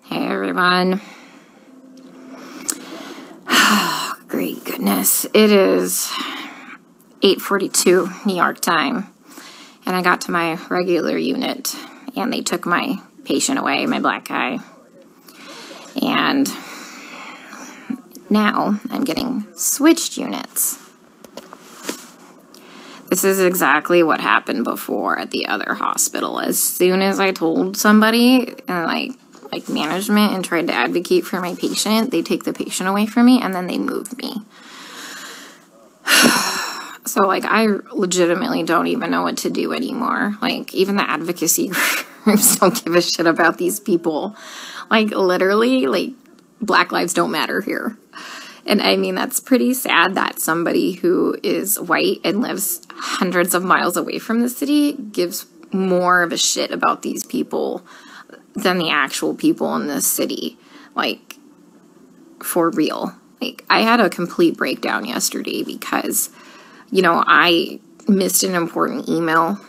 Hey everyone. Oh, great goodness. It is 8:42 New York time, and I got to my regular unit, and they took my patient away, my black guy. And now I'm getting switched units. This is exactly what happened before at the other hospital. As soon as I told somebody, and like management, and tried to advocate for my patient, they take the patient away from me and then they move me. So like I legitimately don't even know what to do anymore. Like even the advocacy groups don't give a shit about these people. Like literally, like Black lives don't matter here. And I mean, that's pretty sad that somebody who is white and lives hundreds of miles away from the city gives more of a shit about these people than the actual people in this city. Like, for real. Like, I had a complete breakdown yesterday because, you know, I missed an important email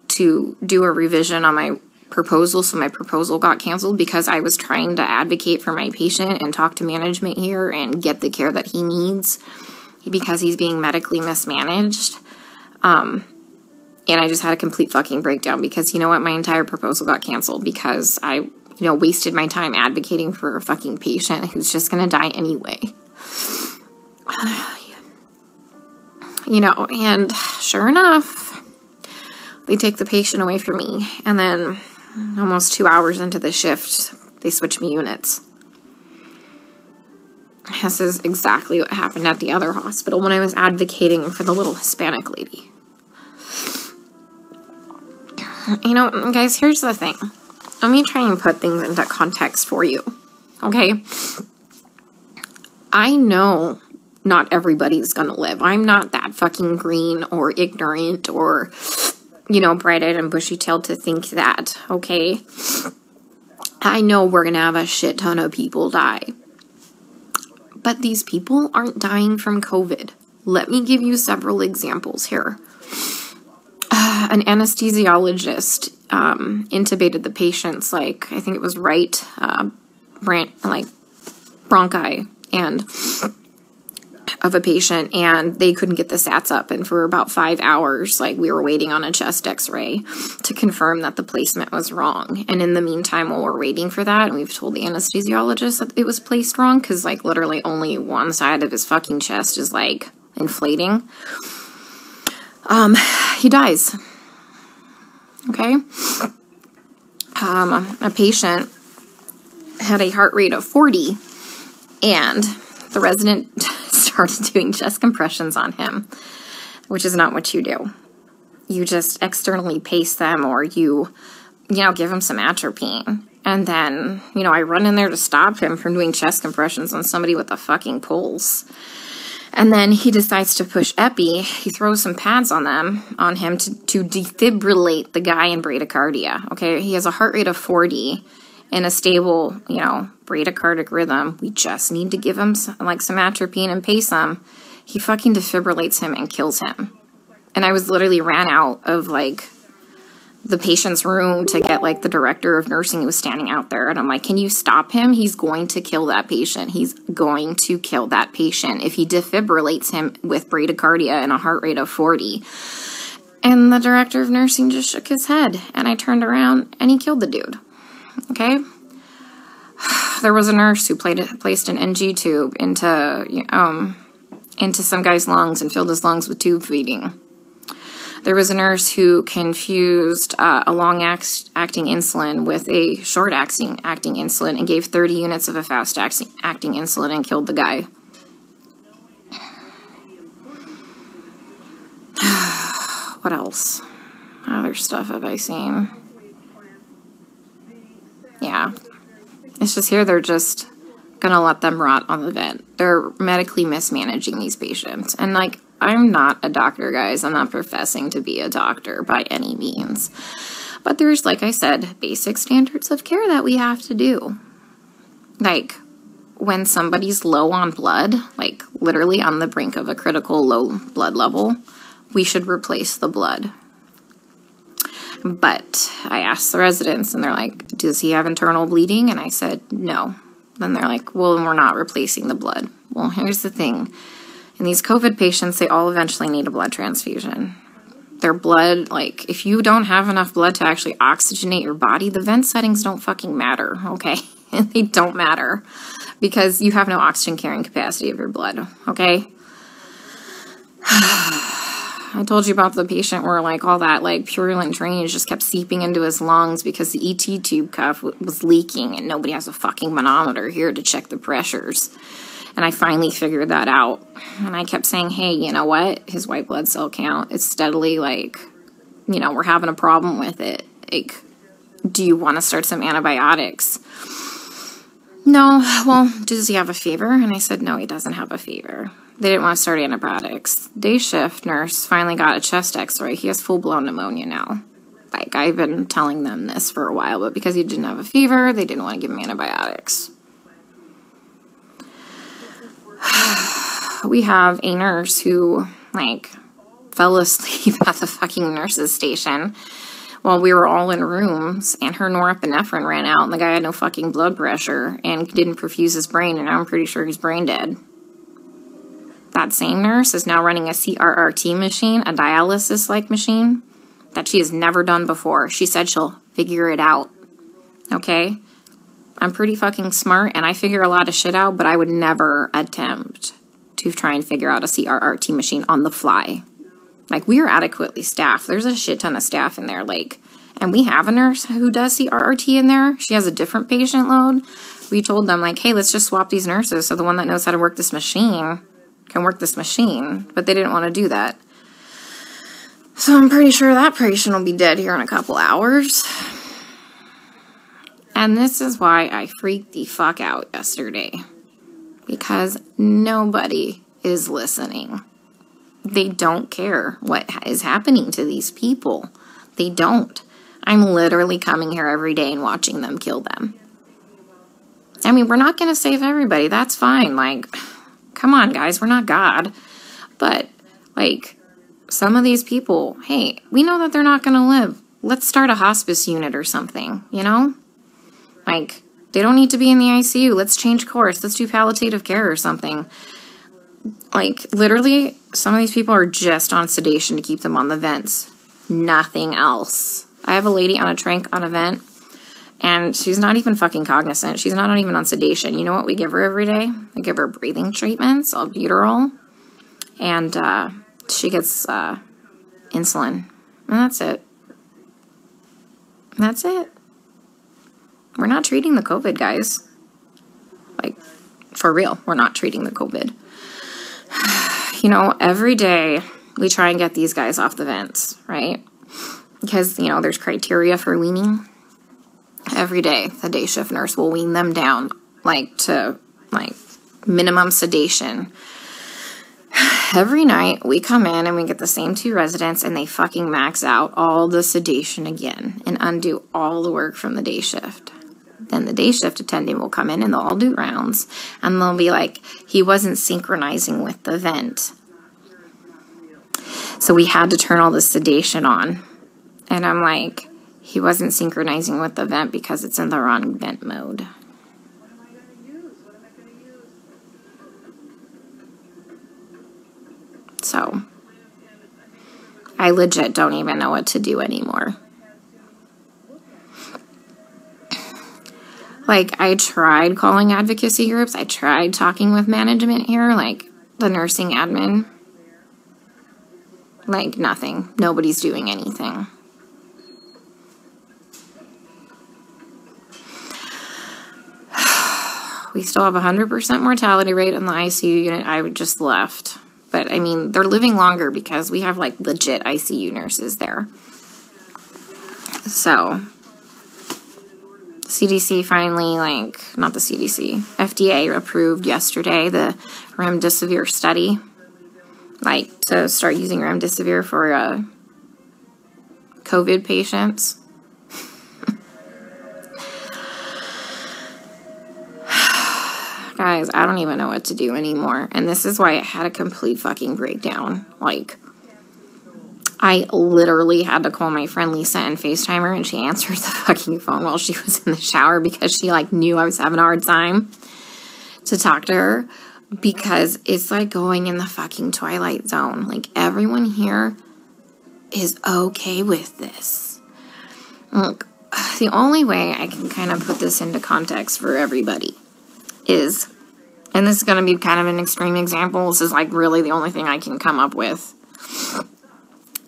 to do a revision on my proposal, so my proposal got canceled because I was trying to advocate for my patient and talk to management here and get the care that he needs because he's being medically mismanaged. And I just had a complete fucking breakdown because, you know what, my entire proposal got canceled because I, you know, wasted my time advocating for a fucking patient who's just gonna die anyway. You know, and sure enough, they take the patient away from me, and then almost 2 hours into the shift, they switch me units. This is exactly what happened at the other hospital when I was advocating for the little Hispanic lady. You know, guys, here's the thing. Let me try and put things into context for you, okay? I know not everybody's gonna live. I'm not that fucking green or ignorant or, you know, bright-eyed and bushy-tailed to think that, okay? I know we're gonna have a shit ton of people die. But these people aren't dying from COVID. Let me give you several examples here. An anesthesiologist intubated the patient's, like, I think it was right, bronchi and of a patient, and they couldn't get the sats up, and for about 5 hours, like, we were waiting on a chest x-ray to confirm that the placement was wrong. And in the meantime, while we're waiting for that, and we've told the anesthesiologist that it was placed wrong, because, like, literally only one side of his fucking chest is, like, inflating, he dies. Okay? A patient had a heart rate of 40, and the resident started doing chest compressions on him, which is not what you do. You just externally pace them, or you know, give him some atropine. And then, you know, I run in there to stop him from doing chest compressions on somebody with a fucking pulse. And then he decides to push epi. He throws some pads on him to defibrillate the guy in bradycardia. Okay, he has a heart rate of 40 and a stable, you know, bradycardic rhythm. We just need to give him some atropine and pace him. He fucking defibrillates him and kills him. And I was literally ran out of, like, the patient's room to get, like, the director of nursing who was standing out there. And I'm like, can you stop him? He's going to kill that patient. He's going to kill that patient if he defibrillates him with bradycardia and a heart rate of 40. And the director of nursing just shook his head. And I turned around, and he killed the dude. Okay? There was a nurse who placed an NG tube into some guy's lungs and filled his lungs with tube feeding. There was a nurse who confused a long-acting insulin with a short-acting insulin and gave 30 units of a fast-acting insulin and killed the guy. What else? Other stuff have I seen? Yeah. It's just here they're just gonna let them rot on the vent. They're medically mismanaging these patients. And, like, I'm not a doctor, guys. I'm not professing to be a doctor by any means. But there's, like I said, basic standards of care that we have to do. Like, when somebody's low on blood, like literally on the brink of a critical low blood level, we should replace the blood. But I asked the residents, and they're like, does he have internal bleeding? And I said, no. Then they're like, well, we're not replacing the blood. Well, here's the thing. In these COVID patients, they all eventually need a blood transfusion. Their blood, like, if you don't have enough blood to actually oxygenate your body, the vent settings don't fucking matter, okay? They don't matter because you have no oxygen carrying capacity of your blood, okay? I told you about the patient where, like, all that, like, purulent drainage just kept seeping into his lungs because the ET tube cuff was leaking and nobody has a fucking manometer here to check the pressures. And I finally figured that out. And I kept saying, hey, you know what? His white blood cell count is steadily, like, you know, we're having a problem with it. Like, do you want to start some antibiotics? No. Well, does he have a fever? And I said, no, he doesn't have a fever. They didn't want to start antibiotics. Day shift nurse finally got a chest x-ray. He has full-blown pneumonia now. Like, I've been telling them this for a while, but because he didn't have a fever, they didn't want to give him antibiotics. We have a nurse who, like, fell asleep at the fucking nurse's station while we were all in rooms, and her norepinephrine ran out, and the guy had no fucking blood pressure and didn't perfuse his brain, and I'm pretty sure he's brain dead. That same nurse is now running a CRRT machine, a dialysis-like machine, that she has never done before. She said she'll figure it out, okay? I'm pretty fucking smart, and I figure a lot of shit out, but I would never attempt to try and figure out a CRRT machine on the fly. Like, we are adequately staffed. There's a shit ton of staff in there, like, and we have a nurse who does CRRT in there. She has a different patient load. We told them, like, hey, let's just swap these nurses so the one that knows how to work this machine can work this machine, but they didn't want to do that. So I'm pretty sure that patient will be dead here in a couple hours. And this is why I freaked the fuck out yesterday. Because nobody is listening. They don't care what is happening to these people. They don't. I'm literally coming here every day and watching them kill them. I mean, we're not going to save everybody. That's fine. Like, come on, guys. We're not God. But, like, some of these people, hey, we know that they're not going to live. Let's start a hospice unit or something, you know? Like, they don't need to be in the ICU. Let's change course. Let's do palliative care or something. Like, literally, some of these people are just on sedation to keep them on the vents. Nothing else. I have a lady on a tranq on a vent, and she's not even fucking cognizant. She's not even on sedation. You know what we give her every day? We give her breathing treatments, albuterol, and she gets insulin. And that's it. That's it. We're not treating the COVID, guys. Like, for real, we're not treating the COVID. You know, every day we try and get these guys off the vents, right? Because, you know, there's criteria for weaning. Every day, the day shift nurse will wean them down, like, to, like, minimum sedation. Every night, we come in and we get the same 2 residents, and they fucking max out all the sedation again and undo all the work from the day shift. Then the day shift attendant will come in and they'll all do rounds, and they'll be like, he wasn't synchronizing with the vent. So we had to turn all the sedation on. And I'm like, he wasn't synchronizing with the vent because it's in the wrong vent mode. So I legit don't even know what to do anymore. Like, I tried calling advocacy groups. I tried talking with management here, like the nursing admin. Like, nothing. Nobody's doing anything. We still have 100% mortality rate in the ICU unit. I just left. But, I mean, they're living longer because we have, like, legit ICU nurses there. So, CDC finally, like, not the CDC, FDA approved yesterday the remdesivir study, like, to start using remdesivir for COVID patients. Guys, I don't even know what to do anymore. And this is why I had a complete fucking breakdown. Like, I literally had to call my friend Lisa and FaceTime her, and she answered the fucking phone while she was in the shower because she, like, knew I was having a hard time to talk to her, because it's like going in the fucking Twilight Zone. Like, everyone here is okay with this. Look, the only way I can kind of put this into context for everybody is, and this is going to be kind of an extreme example, this is like really the only thing I can come up with,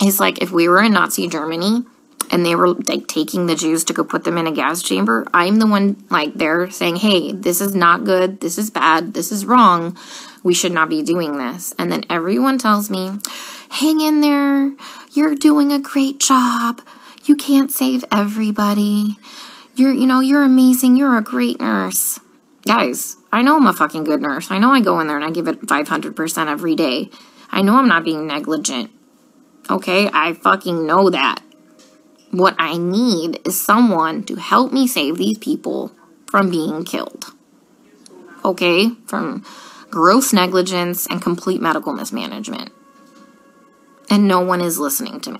is like if we were in Nazi Germany and they were like taking the Jews to go put them in a gas chamber, I'm the one like there saying, hey, this is not good, this is bad, this is wrong, we should not be doing this. And then everyone tells me, hang in there, you're doing a great job, you can't save everybody, you're amazing, you're a great nurse. Guys, I know I'm a fucking good nurse. I know I go in there and I give it 500% every day. I know I'm not being negligent. Okay, I fucking know that. What I need is someone to help me save these people from being killed. Okay, from gross negligence and complete medical mismanagement. And no one is listening to me.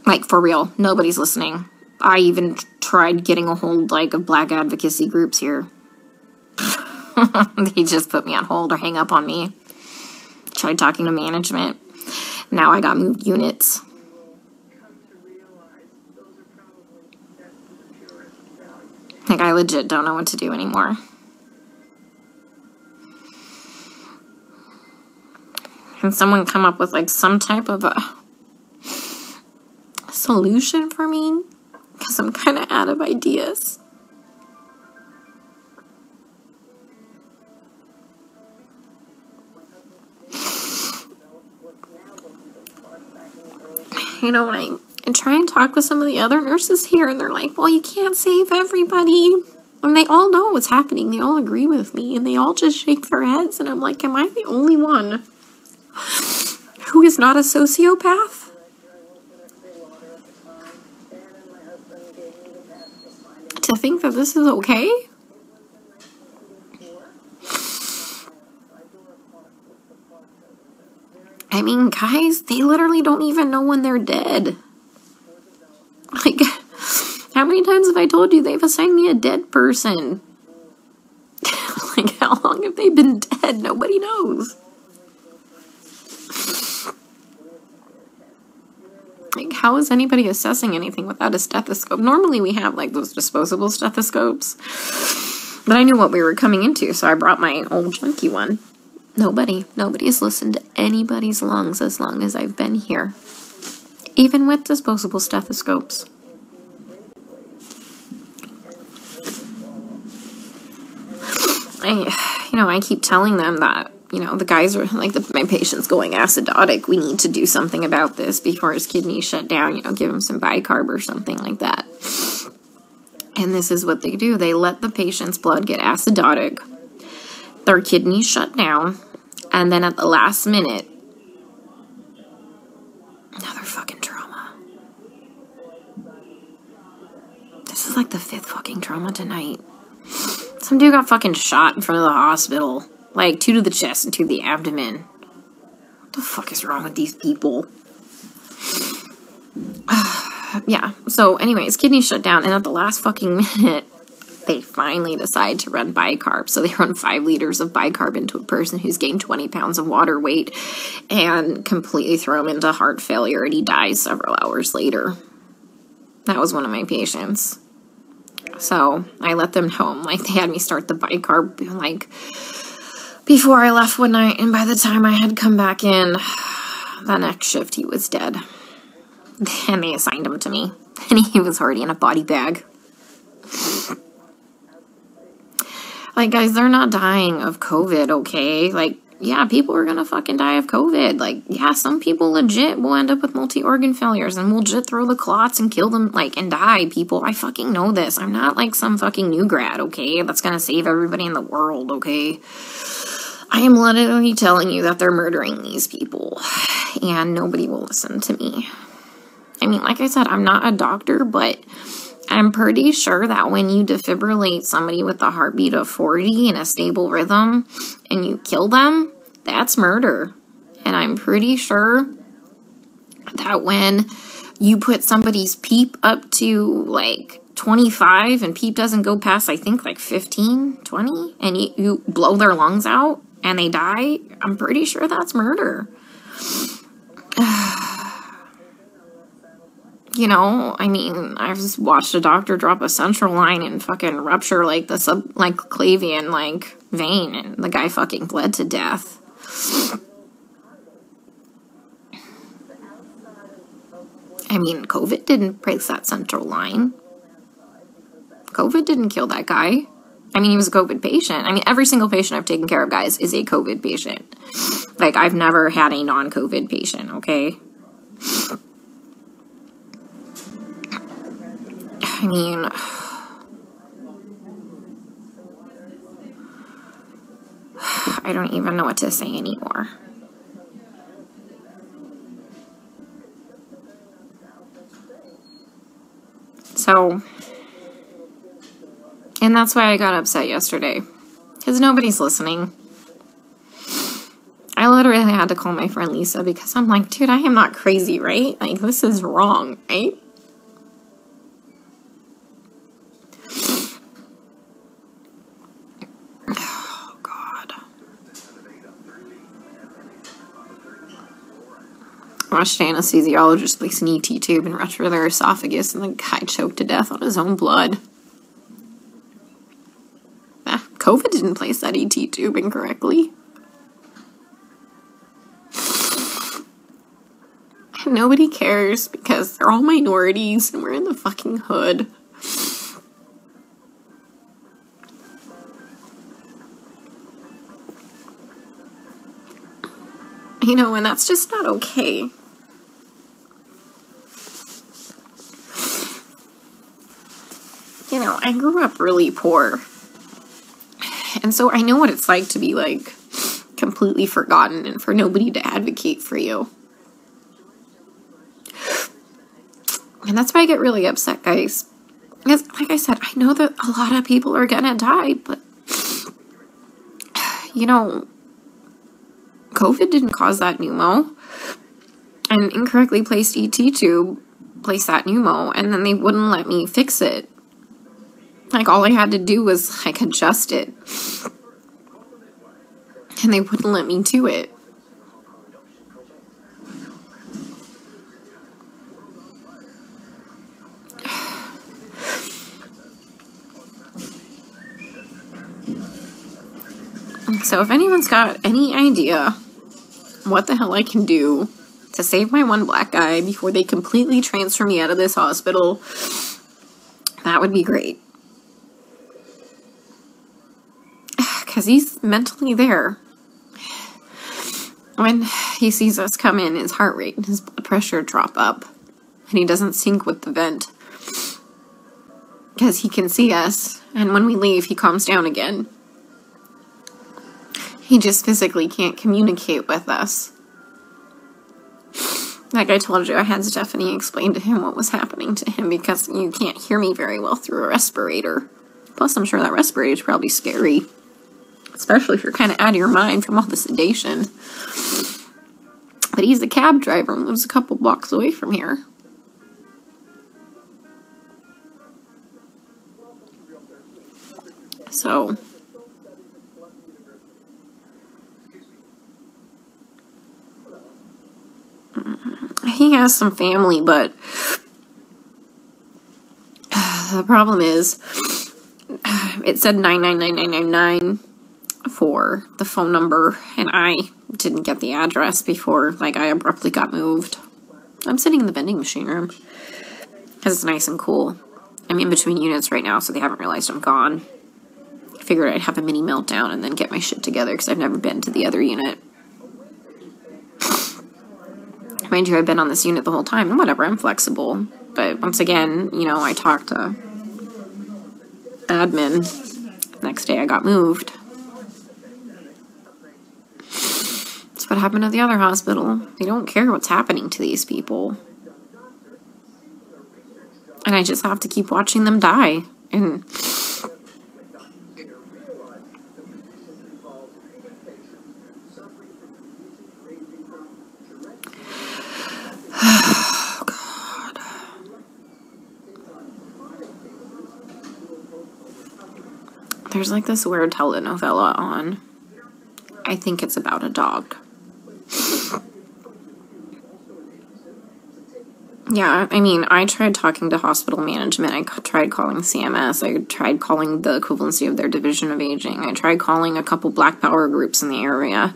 Like, for real, nobody's listening. I even tried getting a hold, like, of black advocacy groups here. They just put me on hold or hang up on me. Tried talking to management. Now I got moved units. Like, I legit don't know what to do anymore. Can someone come up with, like, some type of a solution for me? Because I'm kind of out of ideas. You know, when I try and talk with some of the other nurses here, and they're like, well, you can't save everybody. And they all know what's happening. They all agree with me, and they all just shake their heads. And I'm like, am I the only one who is not a sociopath? To think that this is okay? I mean, guys, they literally don't even know when they're dead. Like, how many times have I told you they've assigned me a dead person? Like, how long have they been dead? Nobody knows. Like, how is anybody assessing anything without a stethoscope? Normally we have, like, those disposable stethoscopes. But I knew what we were coming into, so I brought my old junky one. Nobody has listened to anybody's lungs as long as I've been here. Even with disposable stethoscopes. I keep telling them that, the guys are, like, my patient's going acidotic. We need to do something about this before his kidneys shut down. Give him some bicarb or something like that. And this is what they do. They let the patient's blood get acidotic. Their kidneys shut down. And then at the last minute, another fucking trauma. This is like the 5th fucking trauma tonight. Some dude got fucking shot in front of the hospital. Like, 2 to the chest and 2 to the abdomen. What the fuck is wrong with these people? Yeah, so anyways, kidneys shut down, and at the last fucking minute, they finally decide to run bicarb. So they run 5 liters of bicarb into a person who's gained 20 pounds of water weight and completely throw him into heart failure, and he dies several hours later. That was one of my patients. So I let them know. Like, they had me start the bicarb, like, before I left one night, and by the time I had come back in, the next shift, he was dead. And they assigned him to me, and he was already in a body bag. Like, guys, they're not dying of COVID, okay? Like, yeah, people are gonna fucking die of COVID. Like, yeah, some people legit will end up with multi-organ failures and will legit throw the clots and kill them, like, and die, people. I fucking know this. I'm not, like, some fucking new grad, okay? That's gonna save everybody in the world, okay? I am literally telling you that they're murdering these people, and nobody will listen to me. I mean, like I said, I'm not a doctor, but I'm pretty sure that when you defibrillate somebody with a heartbeat of 40 in a stable rhythm and you kill them, that's murder. And I'm pretty sure that when you put somebody's PEEP up to like 25 and PEEP doesn't go past, I think, like 15, 20, and you blow their lungs out and they die, I'm pretty sure that's murder. You know, I mean, I've just watched a doctor drop a central line and fucking rupture like the subclavian like vein, and the guy fucking bled to death. I mean, COVID didn't break that central line. COVID didn't kill that guy. I mean, he was a COVID patient. I mean, every single patient I've taken care of, guys, is a COVID patient. Like, I've never had a non-COVID patient, okay? I mean, I don't even know what to say anymore. So, and that's why I got upset yesterday, because nobody's listening. I literally had to call my friend Lisa because I'm like, dude, I am not crazy, right? Like, this is wrong, right? Oh, God. I watched an anesthesiologist place an ET tube and rupture their esophagus, and the guy choked to death on his own blood. COVID didn't place that ET tube incorrectly. And nobody cares because they're all minorities and we're in the fucking hood. You know, and that's just not okay. You know, I grew up really poor. And so I know what it's like to be, like, completely forgotten and for nobody to advocate for you. And that's why I get really upset, guys. Because, like I said, I know that a lot of people are gonna die, but, you know, COVID didn't cause that pneumo. And incorrectly placed ET tube placed that pneumo, and then they wouldn't let me fix it. Like, all I had to do was, like, adjust it. And they wouldn't let me do it. So if anyone's got any idea what the hell I can do to save my one black guy before they completely transfer me out of this hospital, that would be great. Because he's mentally there. When he sees us come in, his heart rate and his blood pressure drop up. And he doesn't sync with the vent. Because he can see us. And when we leave, he calms down again. He just physically can't communicate with us. Like I told you, I had Stephanie explain to him what was happening to him because you can't hear me very well through a respirator. Plus, I'm sure that respirator is probably scary. Especially if you're kind of out of your mind from all the sedation. But he's a cab driver and lives a couple blocks away from here. So he has some family, but the problem is it said 99999 for the phone number, and I didn't get the address before, like, I abruptly got moved. I'm sitting in the vending machine room because it's nice and cool. I'm in between units right now, so they haven't realized I'm gone. I figured I'd have a mini meltdown and then get my shit together because I've never been to the other unit. Mind you, I've been on this unit the whole time, and whatever, I'm flexible. But once again, you know, I talked to admin. Next day I got moved. That's what happened at the other hospital. They don't care what's happening to these people. And I just have to keep watching them die. And oh, God. There's like this weird telenovela on. I think it's about a dog. Yeah, I mean, I tried talking to hospital management. I tried calling CMS. I tried calling the equivalency of their division of aging. I tried calling a couple Black Power groups in the area.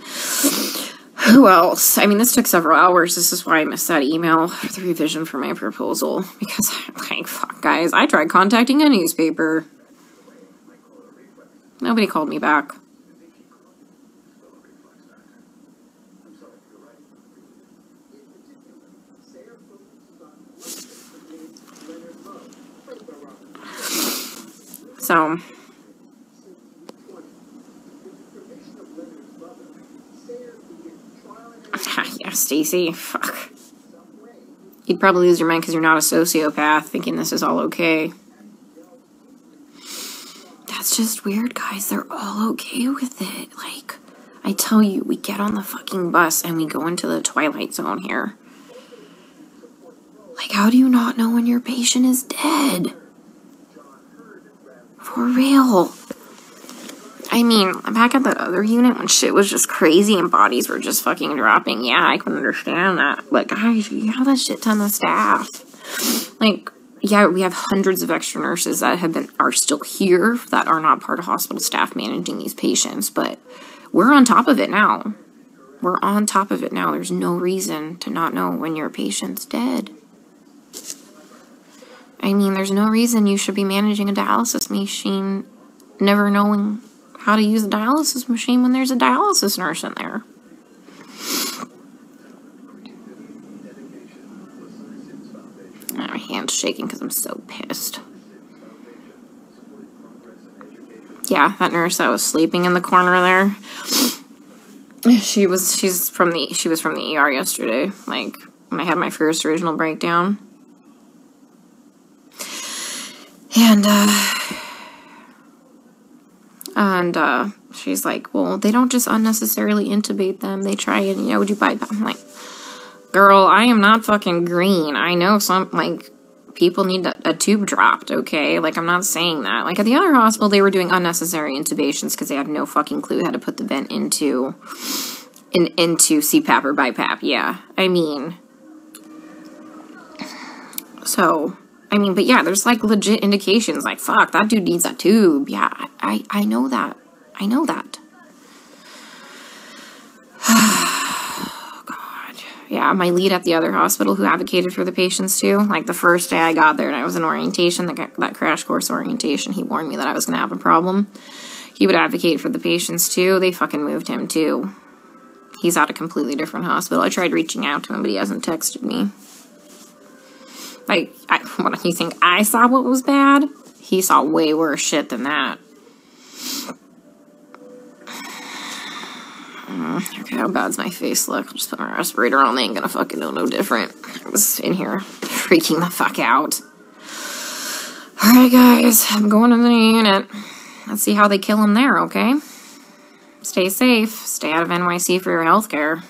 Who else? I mean, this took several hours. This is why I missed that email for the revision for my proposal. Because, like, fuck, guys, I tried contacting a newspaper. Nobody called me back. So, yeah, Stacy, fuck. You'd probably lose your mind because you're not a sociopath thinking this is all okay. That's just weird, guys. They're all okay with it. Like, I tell you, we get on the fucking bus and we go into the Twilight Zone here. Like, how do you not know when your patient is dead? For real. I mean, back at that other unit when shit was just crazy and bodies were just fucking dropping, yeah, I can understand that. But guys, you have a shit ton of staff. Like, yeah, we have hundreds of extra nurses that are still here that are not part of hospital staff managing these patients, but we're on top of it now. We're on top of it now. There's no reason to not know when your patient's dead. I mean, there's no reason you should be managing a dialysis machine never knowing how to use a dialysis machine when there's a dialysis nurse in there. My hand's shaking because I'm so pissed. Yeah, that nurse that was sleeping in the corner there. She was from the ER yesterday, like when I had my first original breakdown. And she's like, well, they don't just unnecessarily intubate them. They try and, would you bypass? I'm like, girl, I am not fucking green. I know some, like, people need a tube dropped, okay? Like, I'm not saying that. Like, at the other hospital, they were doing unnecessary intubations because they had no fucking clue how to put the vent into CPAP or BiPAP. Yeah, I mean, so... I mean, but yeah, there's like legit indications like, fuck, that dude needs a tube. Yeah, I know that. I know that. Oh, God. Yeah, my lead at the other hospital who advocated for the patients too, like the first day I got there and I was in orientation, that crash course orientation, he warned me that I was going to have a problem. He would advocate for the patients too. They fucking moved him too. He's at a completely different hospital. I tried reaching out to him, but he hasn't texted me. Like, what do you think? I saw what was bad? He saw way worse shit than that. Okay, how bad's my face look? I'll just put my respirator on. They ain't gonna fucking know no different. I was in here freaking the fuck out. Alright, guys. I'm going to the unit. Let's see how they kill him there, okay? Stay safe. Stay out of NYC for your healthcare.